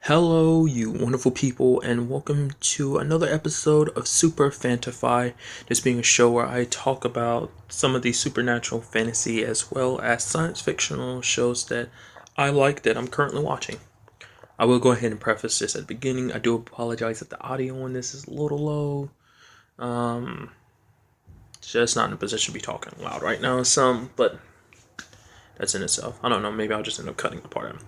Hello, you wonderful people, and welcome to another episode of Super-Fanta-Fi. This being a show where I talk about some of the supernatural fantasy as well as science fictional shows that I like that I'm currently watching. I will go ahead and preface this at the beginning. I do apologize if the audio on this is a little low. Just not in a position to be talking loud right now, but that's in itself. I don't know, maybe I'll just end up cutting the part out.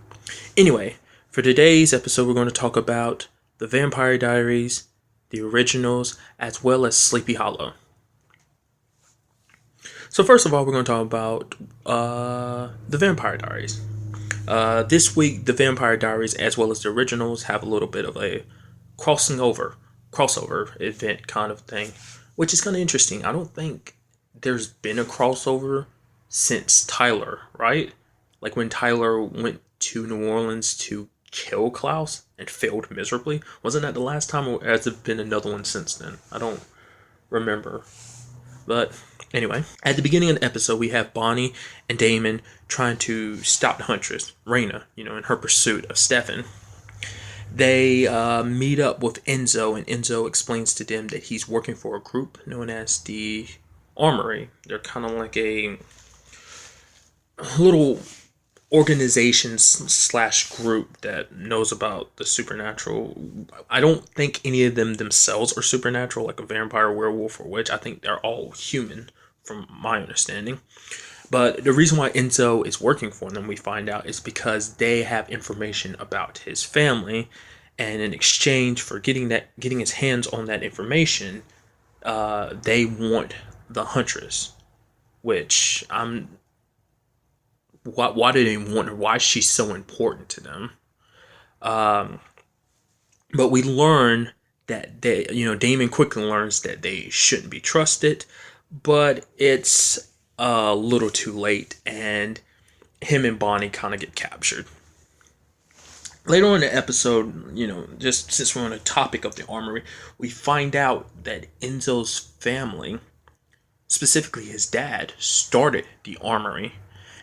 Anyway, for today's episode, we're going to talk about the Vampire Diaries, the originals, as well as Sleepy Hollow. So first of all, we're going to talk about the Vampire Diaries. This week, the Vampire Diaries, as well as the originals, have a little bit of a crossover event kind of thing, which is kind of interesting. I don't think there's been a crossover since Tyler, right? Like when Tyler went to New Orleans to kill Klaus and failed miserably. Wasn't that the last time, or has there been another one since then? I don't remember. But anyway, at the beginning of the episode, we have Bonnie and Damon trying to stop the Huntress, Raina, in her pursuit of Stefan. They meet up with Enzo, and Enzo explains to them that he's working for a group known as the Armory. They're kind of like a little organization slash group that knows about the supernatural. I don't think any of them themselves are supernatural, like a vampire, werewolf, or witch. I think they're all human, from my understanding. But the reason why Enzo is working for them, we find out, is because they have information about his family, and in exchange for getting his hands on that information, they want the Huntress, which why do they want her? Why is she so important to them? But we learn that Damon quickly learns that they shouldn't be trusted, but it's a little too late, and him and Bonnie kind of get captured. Later on in the episode, just since we're on the topic of the Armory, we find out that Enzo's family, specifically his dad, started the Armory,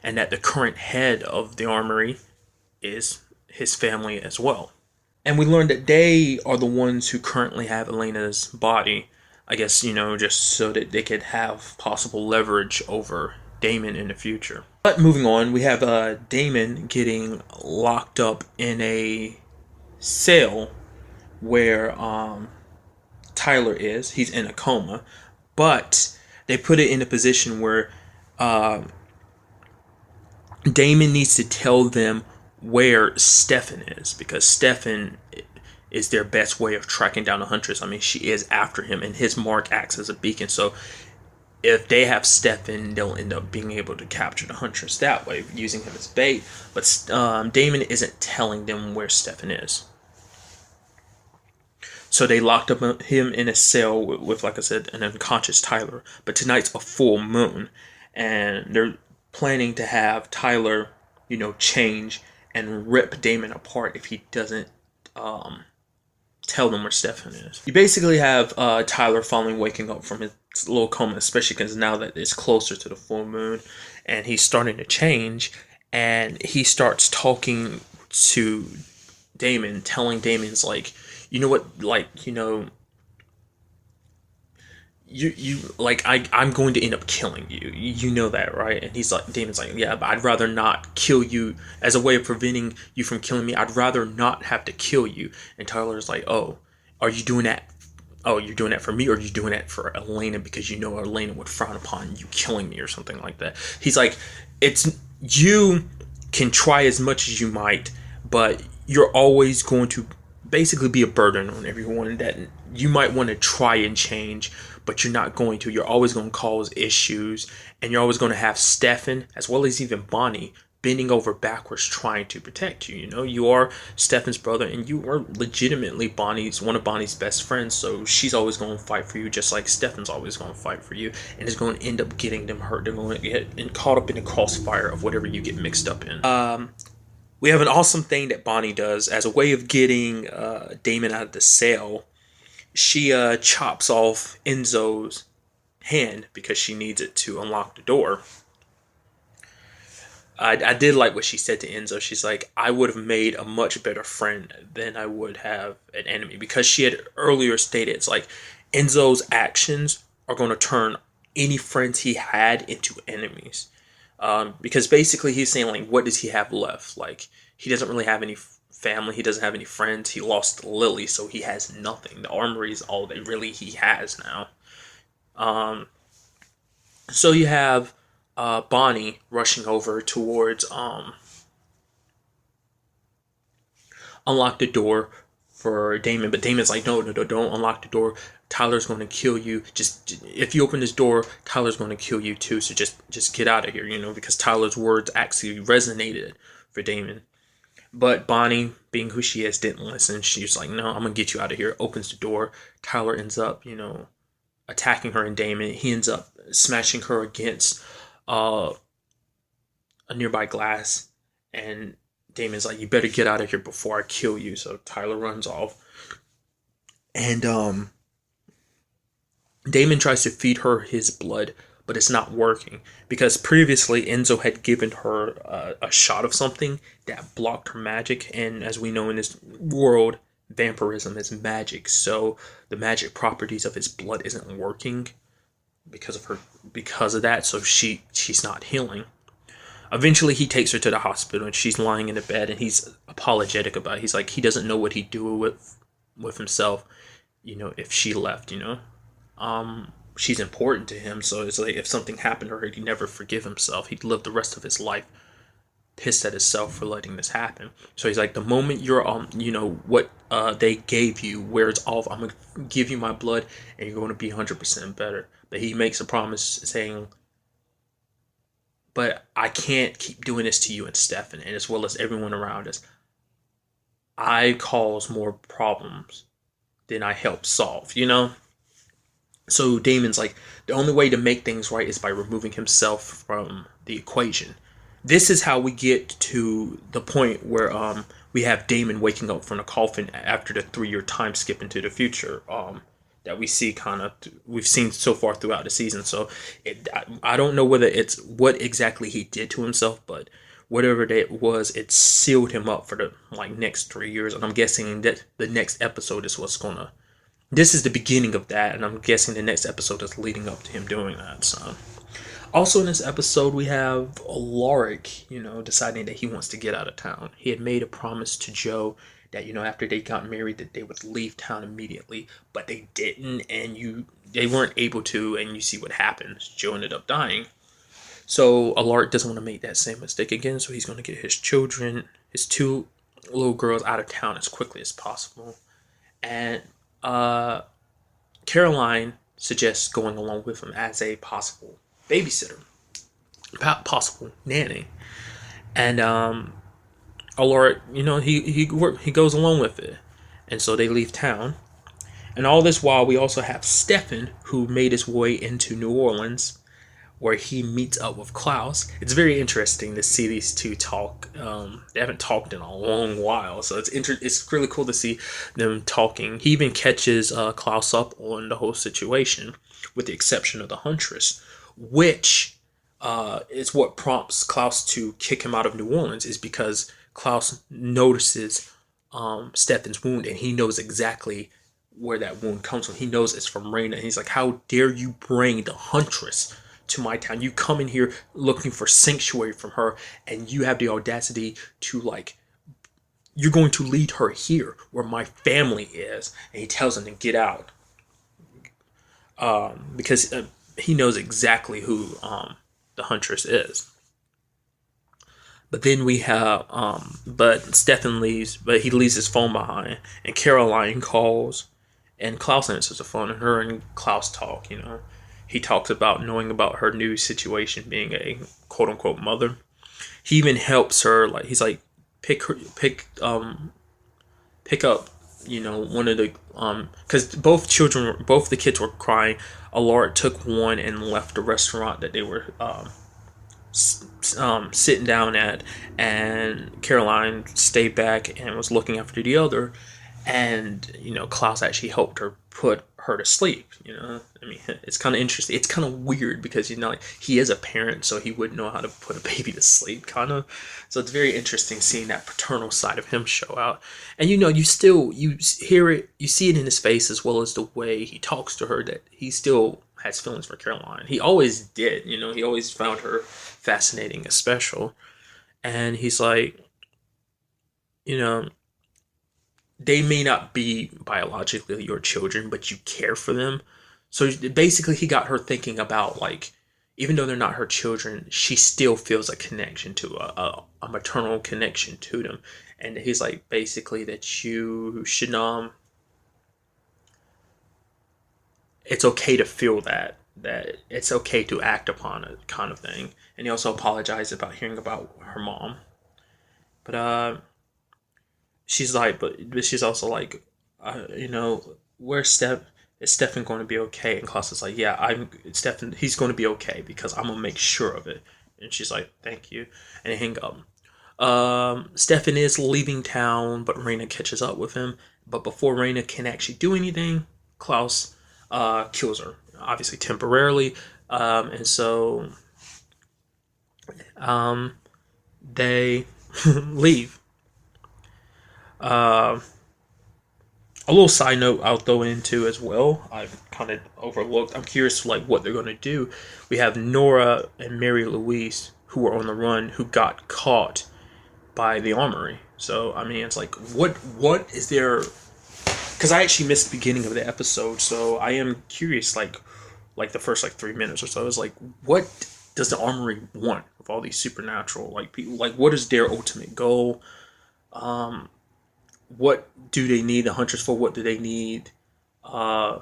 and that the current head of the Armory is his family as well. And we learned that they are the ones who currently have Elena's body, I guess, just so that they could have possible leverage over Damon in the future. But moving on, we have Damon getting locked up in a cell where Tyler is. He's in a coma, but they put it in a position where Damon needs to tell them where Stefan is, because Stefan is their best way of tracking down the Huntress. I mean, she is after him, and his mark acts as a beacon. So if they have Stefan, they'll end up being able to capture the Huntress that way, using him as bait. But Damon isn't telling them where Stefan is. So they locked up him in a cell with, like I said, an unconscious Tyler. But tonight's a full moon, and they're planning to have Tyler, change and rip Damon apart if he doesn't tell them where Stefan is. You basically have Tyler finally waking up from his little coma, especially because now that it's closer to the full moon, and he's starting to change, and he starts talking to Damon, telling Damon's like, you know what, like, I'm going to end up killing you. You know that, right? And Damon's like, yeah, but I'd rather not kill you as a way of preventing you from killing me. I'd rather not have to kill you. And Tyler's like, oh, are you doing that? Oh, you're doing that for me, or are you doing that for Elena because Elena would frown upon you killing me or something like that? He's like, you can try as much as you might, but you're always going to basically be a burden on everyone that you might want to try and change, but you're not going to. You're always going to cause issues, and you're always going to have Stefan, as well as even Bonnie, bending over backwards trying to protect you. You are Stefan's brother, and you are legitimately one of Bonnie's best friends, so she's always going to fight for you, just like Stefan's always going to fight for you, and is going to end up getting them hurt. They're going to get caught up in the crossfire of whatever you get mixed up in. We have an awesome thing that Bonnie does as a way of getting Damon out of the cell. She chops off Enzo's hand because she needs it to unlock the door. I did like what she said to Enzo. She's like, I would have made a much better friend than I would have an enemy, because she had earlier stated it's like Enzo's actions are going to turn any friends he had into enemies. Because basically he's saying like, what does he have left? Like, he doesn't really have any family. He doesn't have any friends. He lost Lily, so he has nothing. The armory is all that really he has now. So you have Bonnie rushing over towards unlock the door for Damon, but Damon's like, no, don't unlock the door. Tyler's going to kill you. Just if you open this door, Tyler's going to kill you too. So just get out of here, because Tyler's words actually resonated for Damon. But Bonnie, being who she is, didn't listen. She's like, no, I'm going to get you out of here. Opens the door. Tyler ends up, attacking her and Damon. He ends up smashing her against a nearby glass. And Damon's like, you better get out of here before I kill you. So Tyler runs off. And Damon tries to feed her his blood, but it's not working, because previously Enzo had given her a shot of something that blocked her magic, and as we know in this world, vampirism is magic, so the magic properties of his blood isn't working because of that, so she's not healing. Eventually he takes her to the hospital, and she's lying in the bed, and he's apologetic about it. He's like, he doesn't know what he'd do with himself, if she left, she's important to him, so it's like if something happened to her, he'd never forgive himself. He'd live the rest of his life pissed at himself for letting this happen. So he's like, the moment you're what they gave you wears off, I'm gonna give you my blood and you're going to be 100% better. But he makes a promise saying, but I can't keep doing this to you and Stefan, and as well as everyone around us. I cause more problems than I help solve, So Damon's like, the only way to make things right is by removing himself from the equation. This is how we get to the point where we have Damon waking up from the coffin after the 3-year time skip into the future that we've seen so far throughout the season. So I don't know whether it's what exactly he did to himself, but whatever it was, it sealed him up for the next 3 years. And I'm guessing that the next episode is this is the beginning of that, and I'm guessing the next episode is leading up to him doing that. So, also in this episode, we have Alaric, deciding that he wants to get out of town. He had made a promise to Joe that, after they got married, that they would leave town immediately, but they didn't, and they weren't able to, and you see what happens. Joe ended up dying. So Alaric doesn't want to make that same mistake again, so he's going to get his children, his 2 little girls, out of town as quickly as possible. And Caroline suggests going along with him as a possible babysitter, possible nanny, and Alaric, he goes along with it, and so they leave town. And all this while, we also have Stefan, who made his way into New Orleans, where he meets up with Klaus. It's very interesting to see these two talk. They haven't talked in a long while, so it's really cool to see them talking. He even catches Klaus up on the whole situation, with the exception of the Huntress, which is what prompts Klaus to kick him out of New Orleans, is because Klaus notices Stefan's wound, and he knows exactly where that wound comes from. He knows it's from Raina, and he's like, how dare you bring the Huntress to my town? You come in here looking for sanctuary from her, and you have the audacity to you're going to lead her here where my family is. And he tells him to get out, because he knows exactly who the Huntress is. But then we have but Stefan leaves, but he leaves his phone behind, and Caroline calls, and Klaus answers the phone, and her and Klaus talk. He talks about knowing about her new situation, being a quote-unquote mother. He even helps her, he's like, pick up, one of the, because both the kids were crying. Alaric took one and left the restaurant that they were sitting down at, and Caroline stayed back and was looking after the other. And Klaus actually helped her put her to sleep. I mean, it's kind of interesting. It's kind of weird because like, he is a parent, so he wouldn't know how to put a baby to sleep, kind of. So it's very interesting seeing that paternal side of him show out. And you hear it, you see it in his face, as well as the way he talks to her, that he still has feelings for Caroline. He always did. He always found her fascinating and special. And he's like, you know they may not be biologically your children, but you care for them. So basically, he got her thinking about, like, even though they're not her children, she still feels a connection to a maternal connection to them. And he's like, basically, that you should it's okay to feel that it's okay to act upon it, kind of thing. And he also apologized about hearing about her mom. But she's like, but she's also like, where's Steph? Is Stefan going to be okay? And Klaus is like, yeah, Stefan. He's going to be okay because I'm gonna make sure of it. And she's like, thank you, and they hang up. Stefan is leaving town, but Raina catches up with him. But before Raina can actually do anything, Klaus kills her, obviously temporarily. And so they leave. A little side note I'll throw into as well. I've kind of overlooked. I'm curious, like, what they're going to do. We have Nora and Mary Louise, who were on the run, who got caught by the armory. So I mean, it's like, what is there? Because I actually missed the beginning of the episode, so I am curious. Like the first, like, 3 minutes or so, is like, what does the armory want with all these supernatural, like, people? Like, what is their ultimate goal? What do they need the hunters for? What do they need Nora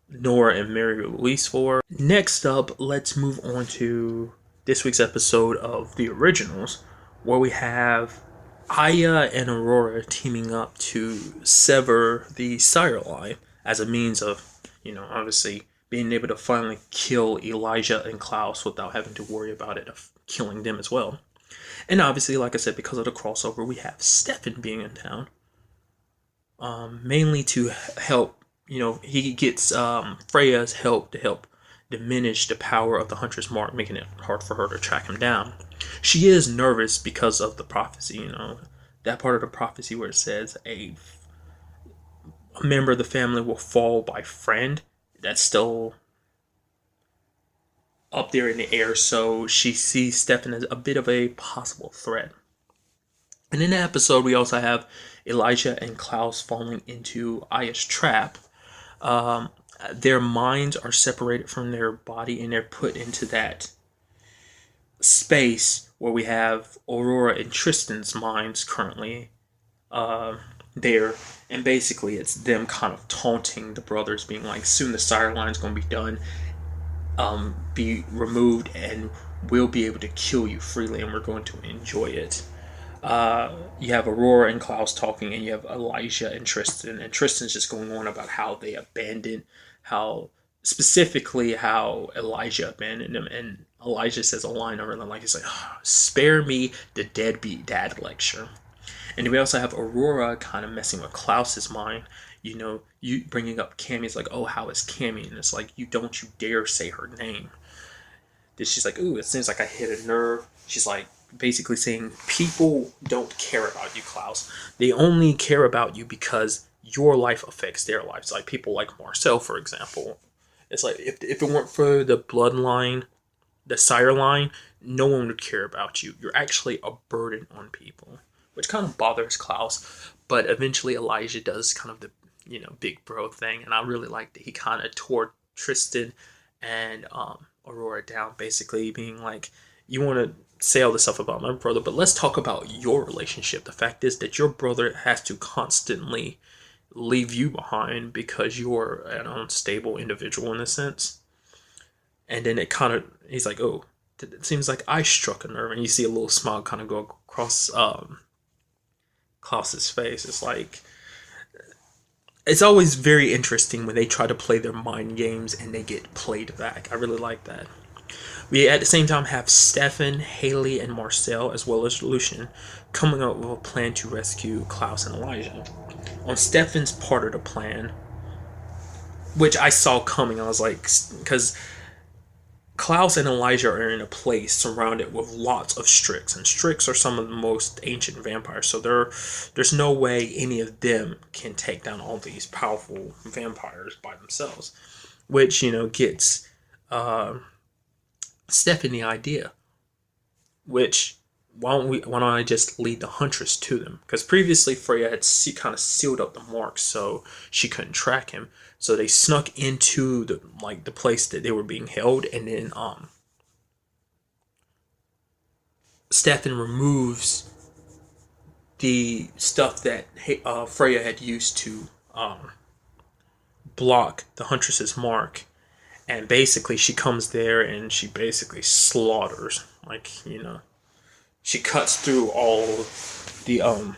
and Mary Louise for? Next up, let's move on to this week's episode of The Originals, where we have Aya and Aurora teaming up to sever the Sire line as a means of, obviously being able to finally kill Elijah and Klaus without having to worry about it of killing them as well. And obviously, like I said, because of the crossover, we have Stefan being in town. Mainly to help, he gets Freya's help to help diminish the power of the Hunter's Mark, making it hard for her to track him down. She is nervous because of the prophecy, that part of the prophecy where it says a member of the family will fall by friend. That's still up there in the air, so she sees Stefan as a bit of a possible threat. And in the episode, we also have Elijah and Klaus falling into Aya's trap. Their minds are separated from their body, and they're put into that space where we have Aurora and Tristan's minds currently there. And basically, it's them kind of taunting the brothers, being like, soon the Sire line's going to be done, be removed, and we'll be able to kill you freely, and we're going to enjoy it. You have Aurora and Klaus talking, and you have Elijah and Tristan's just going on about how they abandoned, specifically how Elijah abandoned them, and Elijah says a line I really like. He's like, oh, spare me the deadbeat dad lecture. And we also have Aurora kind of messing with Klaus's mind. You bringing up Cammy. It's like, oh, how is Cammy? And it's like, you dare say her name. Then she's like, ooh, it seems like I hit a nerve. She's like, basically saying, people don't care about you, Klaus. They only care about you because your life affects their lives. Like people like Marcel, for example. It's like, if it weren't for the bloodline, the Sire line, no one would care about you. You're actually a burden on people, which kind of bothers Klaus. But eventually Elijah does kind of the, big bro thing. And I really like that he kind of tore Tristan and Aurora down, basically being like, you want to say all this stuff about my brother, but let's talk about your relationship. The fact is that your brother has to constantly leave you behind because you're an unstable individual in a sense. And then he's like, oh, it seems like I struck a nerve. And you see a little smile kind of go across Klaus's face. It's like, it's always very interesting when they try to play their mind games and they get played back. I really like that. We at the same time have Stefan, Haley, and Marcel, as well as Lucian, coming up with a plan to rescue Klaus and Elijah. on Stefan's part of the plan, which I saw coming. I was like, because Klaus and Elijah are in a place surrounded with lots of Strix, and Strix are some of the most ancient vampires. So there's no way any of them can take down all these powerful vampires by themselves, which gets Stefan the idea. Which why don't I just lead the Huntress to them? Because previously Freya had kind of sealed up the mark so she couldn't track him. So they snuck into the place that they were being held, and then Stefan removes the stuff that Freya had used to block the Huntress's mark, and basically she comes there and she basically slaughters, she cuts through all the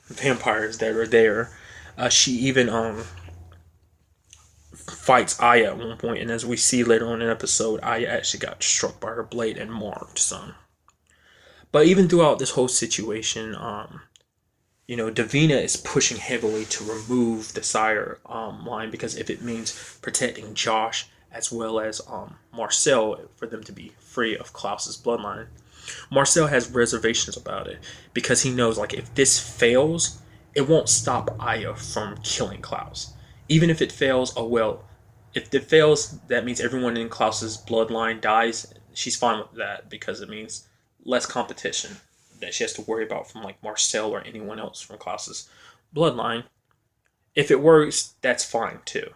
vampires that are there. She even fights Aya at one point, and as we see later on in the episode, Aya actually got struck by her blade and marked some. But even throughout this whole situation, Davina is pushing heavily to remove the sire line, because if it means protecting Josh as well as Marcel for them to be free of Klaus's bloodline. Marcel has reservations about it because he knows, if this fails, it won't stop Aya from killing Klaus. Even if it fails, oh well. If it fails, that means everyone in Klaus's bloodline dies. She's fine with that because it means less competition that she has to worry about from Marcel or anyone else from Klaus's bloodline. If it works, that's fine too.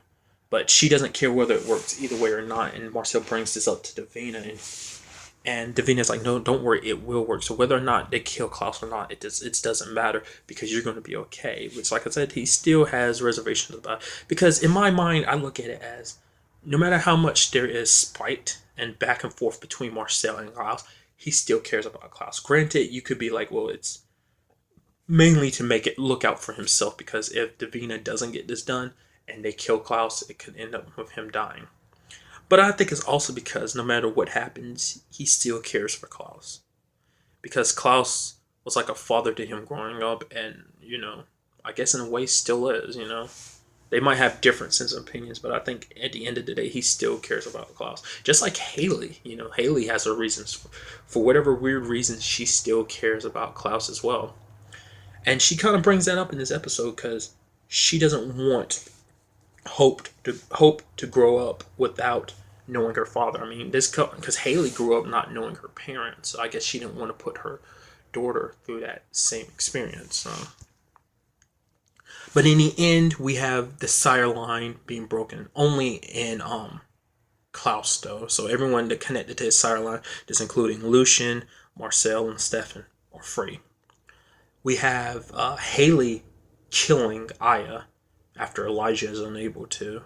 But she doesn't care whether it works either way or not. And Marcel brings this up to Davina, and Davina's like, no, don't worry, it will work. So whether or not they kill Klaus or not, it doesn't matter because you're going to be okay. Which, like I said, he still has reservations about it. Because in my mind, I look at it as, no matter how much there is spite and back and forth between Marcel and Klaus, he still cares about Klaus. Granted, you could be like, well, it's mainly to make it look out for himself, because if Davina doesn't get this done and they kill Klaus, it could end up with him dying. But I think it's also because no matter what happens, he still cares for Klaus. Because Klaus was like a father to him growing up, and, I guess in a way still is, They might have different sense of opinions, but I think at the end of the day, he still cares about Klaus. Just like Haley, Haley has her reasons. For whatever weird reasons, she still cares about Klaus as well. And she kind of brings that up in this episode because she doesn't want Hope to grow up without knowing her father. I mean, because Haley grew up not knowing her parents, so I guess she didn't want to put her daughter through that same experience. But in the end, we have the sire line being broken only in Klaus though. So everyone that connected to his sire line, just including Lucian, Marcel, and Stefan, are free. We have Haley killing Aya after Elijah is unable to.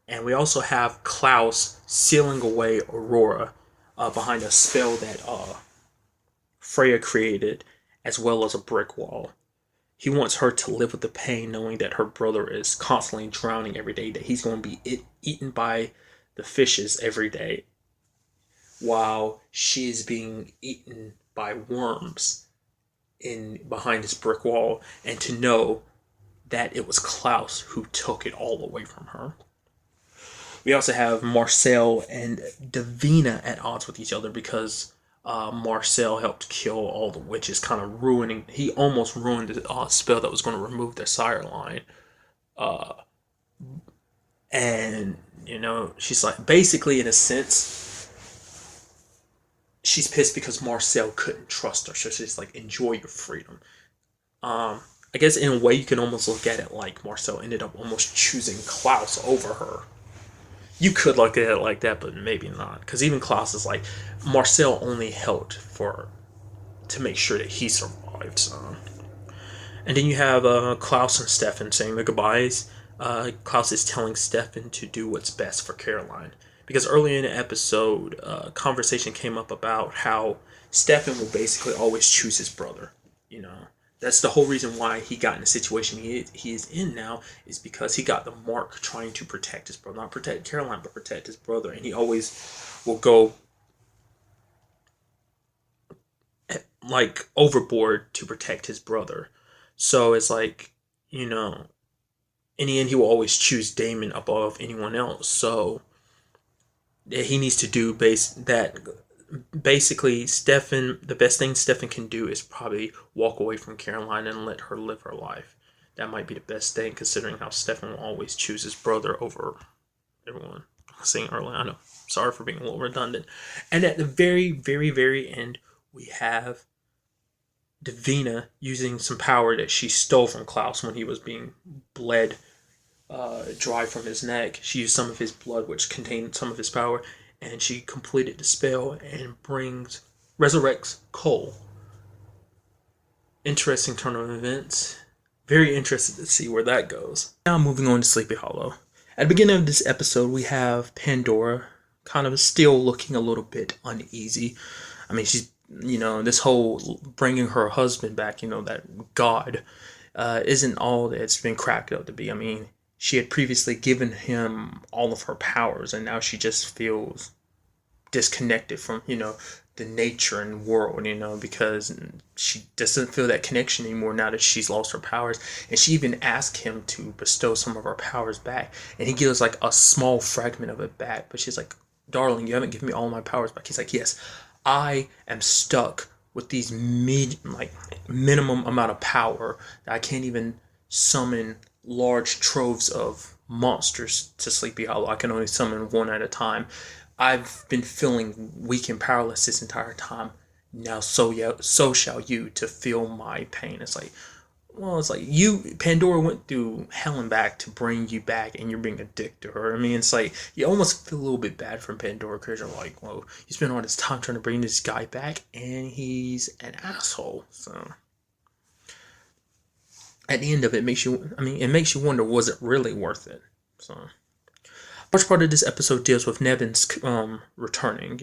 And we also have Klaus sealing away Aurora behind a spell that Freya created, as well as a brick wall. He wants her to live with the pain knowing that her brother is constantly drowning every day, that he's going to be eaten by the fishes every day, while she is being eaten by worms behind this brick wall, and to know that it was Klaus who took it all away from her. We also have Marcel and Davina at odds with each other because Marcel helped kill all the witches, kind of ruining. He almost ruined the spell that was going to remove the sire line. And she's like, basically, in a sense, she's pissed because Marcel couldn't trust her. So she's like, enjoy your freedom. I guess in a way you can almost look at it like Marcel ended up almost choosing Klaus over her. You could look at it like that, but maybe not. Because even Klaus is like, Marcel only helped to make sure that he survived. So. And then you have Klaus and Stefan saying their goodbyes. Klaus is telling Stefan to do what's best for Caroline. Because earlier in the episode, conversation came up about how Stefan will basically always choose his brother. That's the whole reason why he got in the situation he is in now, is because he got the mark trying to protect his brother. Not protect Caroline, but protect his brother. And he always will go overboard to protect his brother. So it's like, you know, in the end, he will always choose Damon above anyone else. So he needs to do basically Stefan. The best thing Stefan can do is probably walk away from Caroline and let her live her life. That might be the best thing, considering how Stefan will always choose his brother over everyone. I was saying earlier, I know. Sorry for being a little redundant. And at the very, very, very end, we have Davina using some power that she stole from Klaus when he was being bled dry from his neck. She used some of his blood, which contained some of his power, and she completed the spell and resurrects Cole. Interesting turn of events. Very interested to see where that goes. Now moving on to Sleepy Hollow. At the beginning of this episode, we have Pandora kind of still looking a little bit uneasy. I mean, she's, this whole bringing her husband back, that God, isn't all that it's been cracked up to be. I mean, she had previously given him all of her powers, and now she just feels disconnected from, the nature and world, because she doesn't feel that connection anymore now that she's lost her powers. And she even asked him to bestow some of her powers back, and he gives like a small fragment of it back. But she's like, "Darling, you haven't given me all my powers back." He's like, "Yes, I am stuck with these minimum amount of power that I can't even summon large troves of monsters to Sleepy Hollow. I can only summon one at a time. I've been feeling weak and powerless this entire time. Now, so shall you, to feel my pain." It's like, well, it's like Pandora went through hell and back to bring you back, and you're being a dick to her. I mean, it's like you almost feel a little bit bad for Pandora, because you're like, well, you spent all this time trying to bring this guy back, and he's an asshole. So at the end of it, it makes you wonder, was it really worth it? So. First part of this episode deals with Nevins returning,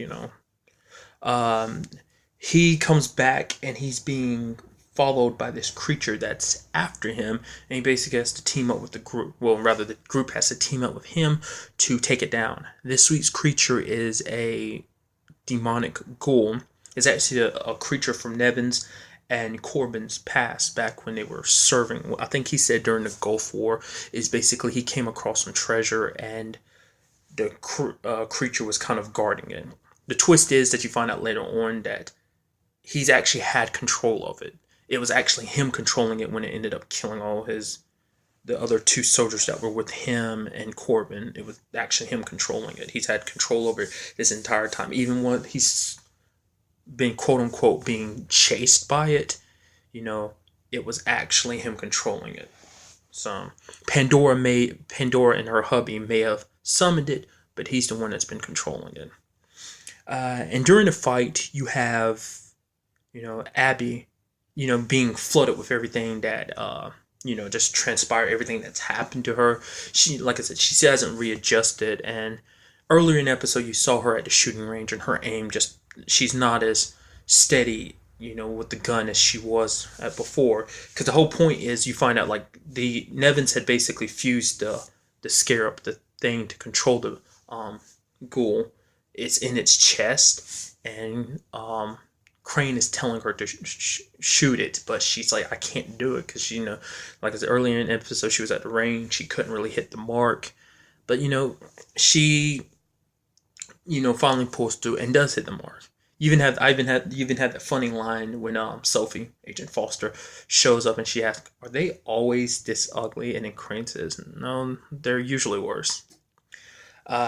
he comes back and he's being followed by this creature that's after him, and he basically has to team up with the group. Well, rather, the group has to team up with him to take it down. This week's creature is a demonic ghoul. It's actually a creature from Nevins and Corbin's past, back when they were serving. I think he said during the Gulf War, is basically he came across some treasure, and the creature was kind of guarding it. The twist is that you find out later on that he's actually had control of it. It was actually him controlling it when it ended up killing all the other two soldiers that were with him and Corbin. It was actually him controlling it. He's had control over it this entire time. Even when he's been quote unquote being chased by it, it was actually him controlling it. So Pandora and her hubby may have summoned it, but he's the one that's been controlling it. And during the fight, you have, Abby, being flooded with everything that, just transpired, everything that's happened to her. She, like I said, she hasn't readjusted. And earlier in the episode, you saw her at the shooting range, and her aim she's not as steady, with the gun as she was at before. Because the whole point is you find out, like, the Nevins had basically fused the scarab, the thing to control the ghoul. It's in its chest, and Crane is telling her to shoot it, but she's like, I can't do it, because like I said earlier in the episode, she was at the range, she couldn't really hit the mark, but she finally pulls through and does hit the mark. You even had that funny line when Sophie, Agent Foster, shows up and she asks, "Are they always this ugly?" And then Crane says, "No, they're usually worse."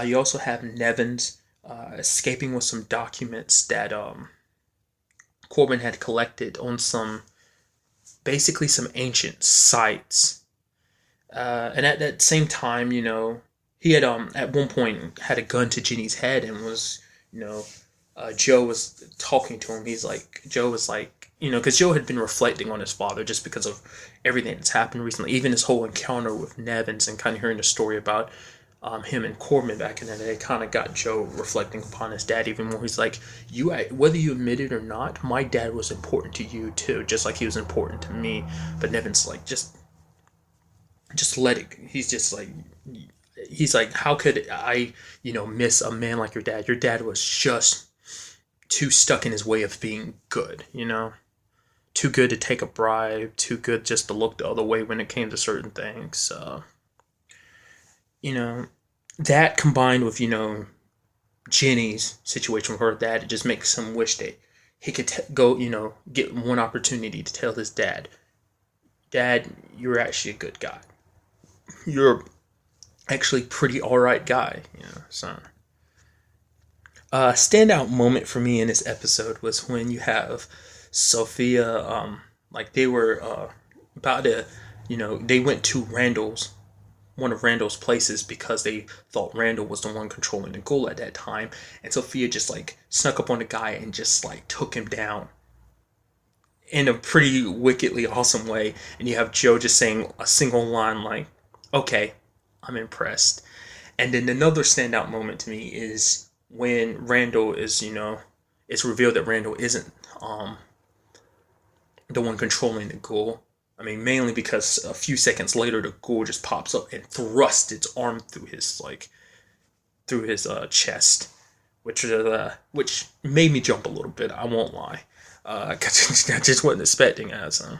You also have Nevins escaping with some documents that Corbin had collected on some ancient sites. And at that same time, he had at one point had a gun to Ginny's head and was, Joe was talking to him. Joe was like, because Joe had been reflecting on his father just because of everything that's happened recently, even his whole encounter with Nevins, and kind of hearing the story about him and Corbin back in the day, kind of got Joe reflecting upon his dad even more. He's like, whether you admit it or not, my dad was important to you too, just like he was important to me. But Nevins like, just let it. He's like, how could I, miss a man like your dad? Your dad was just too stuck in his way of being good, too good to take a bribe, too good just to look the other way when it came to certain things. You know, that combined with, Jenny's situation with her dad, it just makes him wish that he could go, get one opportunity to tell his dad, Dad, you're actually a good guy. You're actually pretty alright guy, so. A standout moment for me in this episode was when you have Sophia, like they were about to, they went to one of Randall's places because they thought Randall was the one controlling the ghoul at that time. And Sophia just like snuck up on the guy and just like took him down in a pretty wickedly awesome way. And you have Joe just saying a single line like, okay, I'm impressed. And then another standout moment to me is when Randall is, it's revealed that Randall isn't the one controlling the ghoul. I mean, mainly because a few seconds later, the ghoul just pops up and thrusts its arm through his chest, which made me jump a little bit. I won't lie, cause I just wasn't expecting that. So.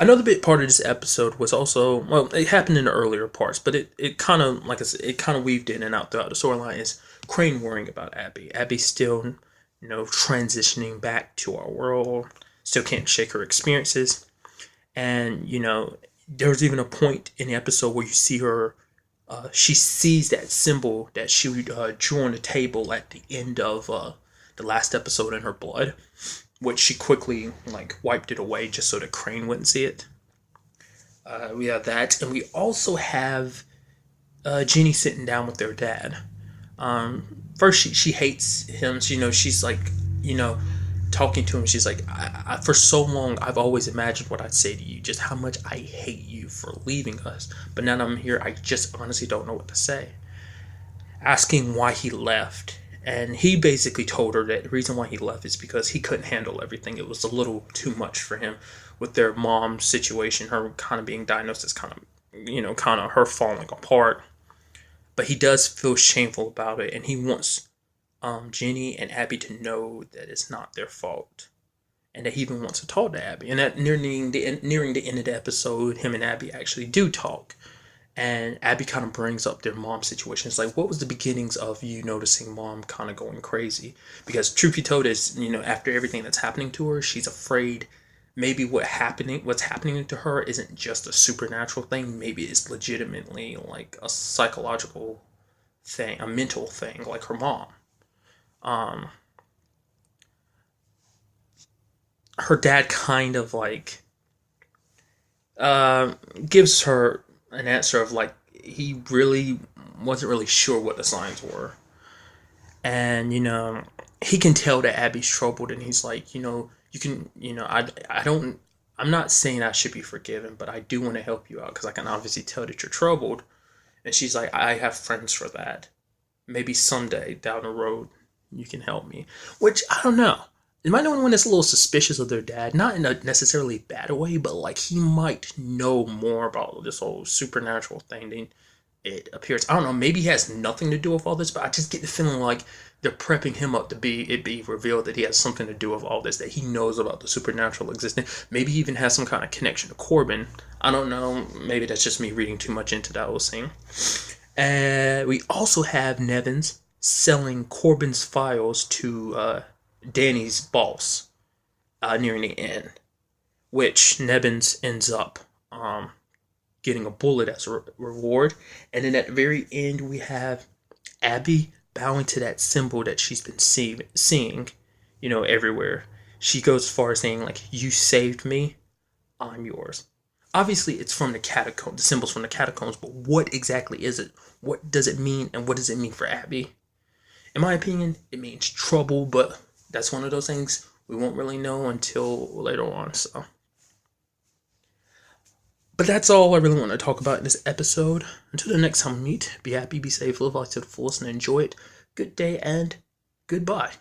Another big part of this episode was also, well, it happened in the earlier parts, but it kind of, like I said, it kind of weaved in and out throughout the storyline. Is Crane worrying about Abby? Abby's still, transitioning back to our world. Still can't shake her experiences. And, there's even a point in the episode where you see her, she sees that symbol that she drew on the table at the end of the last episode in her blood, which she quickly, wiped it away just so that Crane wouldn't see it. We have that. And we also have Jeannie sitting down with their dad. First, she hates him. She's like, talking to him, she's like, I, for so long, I've always imagined what I'd say to you, just how much I hate you for leaving us. But now that I'm here, I just honestly don't know what to say. Asking why he left. And he basically told her that the reason why he left is because he couldn't handle everything. It was a little too much for him with their mom's situation, her kind of being diagnosed as kind of her falling apart. But he does feel shameful about it, and he wants Jenny and Abby to know that it's not their fault, and that he even wants to talk to Abby. And that nearing the end of the episode, him and Abby actually do talk, and Abby kind of brings up their mom situation. It's like, what was the beginnings of you noticing mom kind of going crazy? Because truth be told is, after everything that's happening to her, she's afraid maybe what's happening to her isn't just a supernatural thing. Maybe it's legitimately like a psychological thing, a mental thing, like her mom. Her dad kind of gives her an answer of he really wasn't really sure what the signs were. And, he can tell that Abby's troubled, and he's like, you can, I'm not saying I should be forgiven, but I do want to help you out because I can obviously tell that you're troubled. And she's like, I have friends for that. Maybe someday down the road you can help me. Which, I don't know. Am I the only one that's a little suspicious of their dad? Not in a necessarily bad way, but he might know more about this whole supernatural thing than it appears. I don't know, maybe he has nothing to do with all this, but I just get the feeling like they're prepping him up to be revealed that he has something to do with all this, that he knows about the supernatural existence. Maybe he even has some kind of connection to Corbin. I don't know, maybe that's just me reading too much into that whole scene. We also have Nevins selling Corbin's files to Danny's boss nearing the end, which Nevins ends up getting a bullet as a reward. And then at the very end, we have Abby bowing to that symbol that she's been seeing, everywhere. She goes as far as saying, you saved me, I'm yours. Obviously, it's from the catacombs, the symbol's from the catacombs, but what exactly is it? What does it mean, and what does it mean for Abby? In my opinion, it means trouble, but that's one of those things we won't really know until later on, so. But that's all I really want to talk about in this episode. Until the next time we meet, be happy, be safe, live life to the fullest, and enjoy it. Good day, and goodbye.